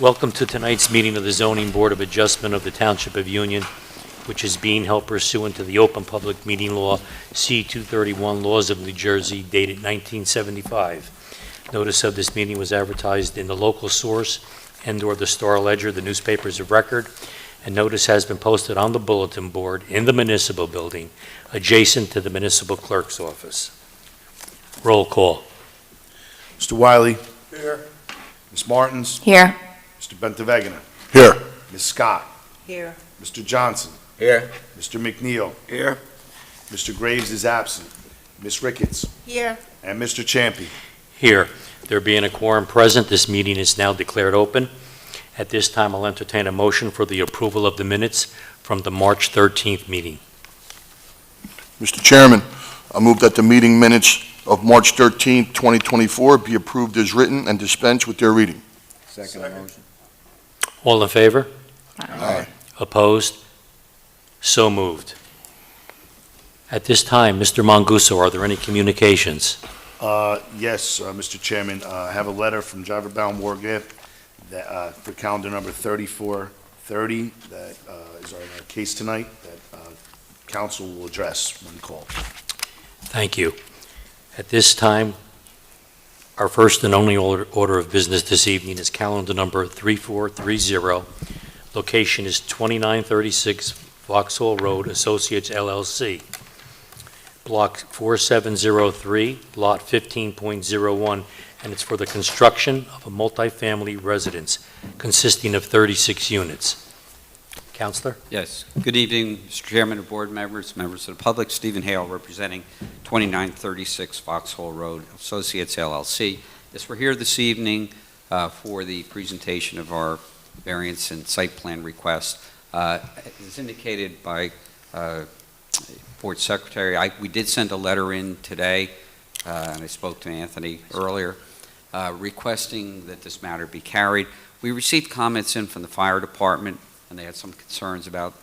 Welcome to tonight's meeting of the Zoning Board of Adjustment of the Township of Union, which is being held pursuant to the Open Public Meeting Law, C-231, Laws of New Jersey, dated 1975. Notice of this meeting was advertised in the local source and/or the Star Ledger, the newspapers of record, and notice has been posted on the bulletin board in the municipal building adjacent to the municipal clerk's office. Roll call. Mr. Wiley. Here. Ms. Martins. Here. Mr. Bentavegana. Here. Ms. Scott. Here. Mr. Johnson. Here. Mr. McNeil. Here. Mr. Graves is absent. Ms. Ricketts. Here. And Mr. Champy. Here. There being a quorum present, this meeting is now declared open. At this time, I'll entertain a motion for the approval of the minutes from the March 13th meeting. Mr. Chairman, I move that the meeting minutes of March 13, 2024 be approved as written and dispense with their reading. Second motion. All in favor? Aye. Opposed? So moved. At this time, Mr. Manguso, are there any communications? Yes, Mr. Chairman, I have a letter from Driver Bound Morgan that, for calendar number 3430, that is our case tonight, that council will address when called. Thank you. At this time, our first and only order of business this evening is calendar number 3430. Location is 2936 Vauxhall Road, Associates LLC. Block 4703, Lot 15.01, and it's for the construction of a multifamily residence consisting of 36 units. Counselor? Yes. Good evening, Mr. Chairman of board members, members of the public. Stephen Hale representing 2936 Vauxhall Road, Associates LLC. Yes, we're here this evening for the presentation of our variance and site plan request. As indicated by Board Secretary, we did send a letter in today, and I spoke to Anthony earlier, requesting that this matter be carried. We received comments in from the fire department, and they had some concerns about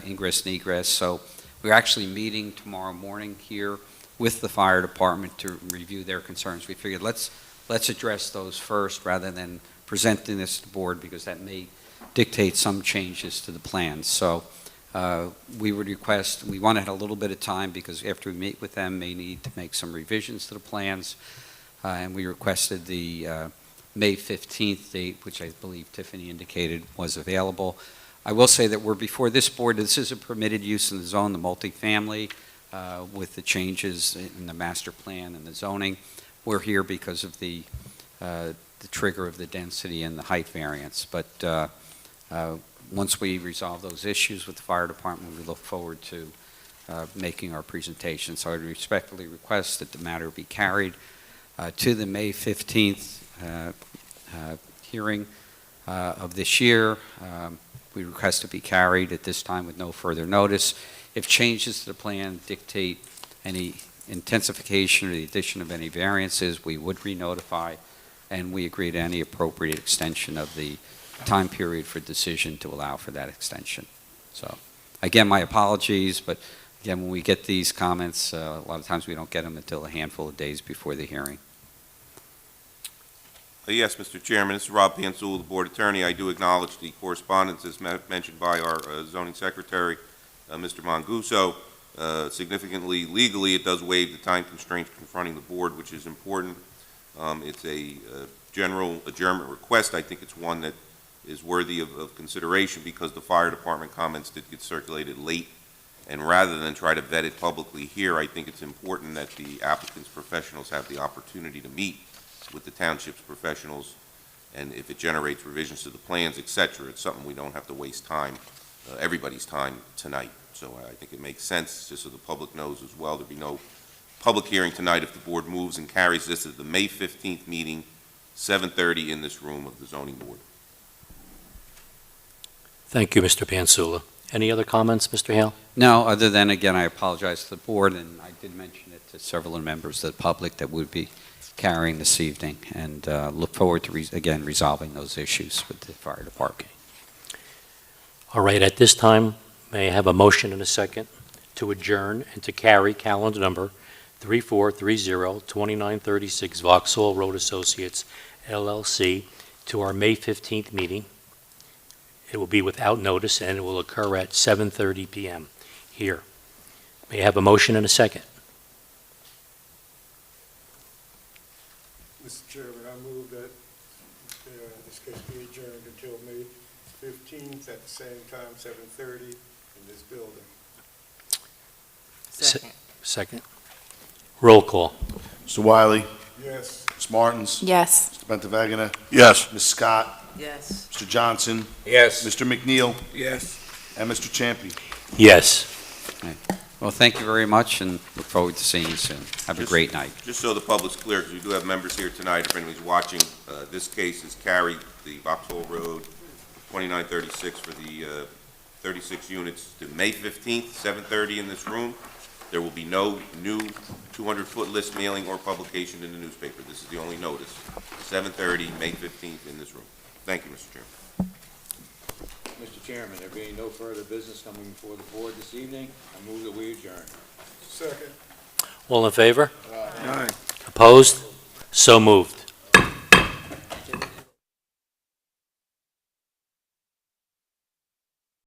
ingress and egress. So we're actually meeting tomorrow morning here with the fire department to review their concerns. We figured let's address those first rather than presenting this to the board, because that may dictate some changes to the plans. So we would request, we want to have a little bit of time, because after we meet with them, may need to make some revisions to the plans. And we requested the May 15th date, which I believe Tiffany indicated was available. I will say that we're before this board. This is a permitted use in the zone, the multifamily, with the changes in the master plan and the zoning. We're here because of the trigger of the density and the height variance. But once we resolve those issues with the fire department, we look forward to making our presentation. So I respectfully request that the matter be carried to the May 15th hearing of this year. We request to be carried at this time with no further notice. If changes to the plan dictate any intensification or the addition of any variances, we would re-notify, and we agree to any appropriate extension of the time period for decision to allow for that extension. So again, my apologies, but again, when we get these comments, a lot of times we don't get them until a handful of days before the hearing. Yes, Mr. Chairman, this is Rob Pansul, the Board Attorney. I do acknowledge the correspondence as mentioned by our Zoning Secretary, Mr. Manguso. Significantly, legally, it does waive the time constraints confronting the Board, which is important. It's a general adjournment request. I think it's one that is worthy of consideration, because the fire department comments did get circulated late, and rather than try to vet it publicly here, I think it's important that the applicant's professionals have the opportunity to meet with the township's professionals, and if it generates revisions to the plans, etc., it's something we don't have to waste time, everybody's time tonight. So I think it makes sense, just so the public knows as well, there'll be no public hearing tonight if the board moves and carries this at the May 15th meeting, 7:30 in this room of the Zoning Board. Thank you, Mr. Pansula. Any other comments, Mr. Hale? No, other than, again, I apologize to the board, and I did mention it to several of the members of the public that would be carrying this evening, and look forward to, again, resolving those issues with the fire department. All right, at this time, may I have a motion and a second to adjourn and to carry calendar number 3430, 2936 Vauxhall Road Associates, LLC, to our May 15th meeting. It will be without notice, and it will occur at 7:30 PM here. May I have a motion and a second? Mr. Chairman, I move that this case be adjourned until May 15th at the same time, 7:30, in this building. Second. Second. Roll call. Mr. Wiley, Yes. Ms. Martins, Yes. Mr. Pentavagina, Yes. Ms. Scott, Yes. Mr. Johnson, Yes. Mr. McNeil, Yes. and Mr. Champy. Yes. Well, thank you very much, and look forward to seeing you soon. Have a Just- great night. Just so the public's clear, because we do have members here tonight, if anybody's watching, this case is carried, the Vauxhall Road 2936 for the 36 units to May 15th, 7:30 in this room. There will be no new 200-foot list mailing or publication in the newspaper. This is the only notice. 7:30, May 15th in this room. Thank you, Mr. Chairman. Mr. Chairman, there being no further business coming before the board this evening, I move that we adjourn. Second. All in favor? Aye. Opposed? So moved.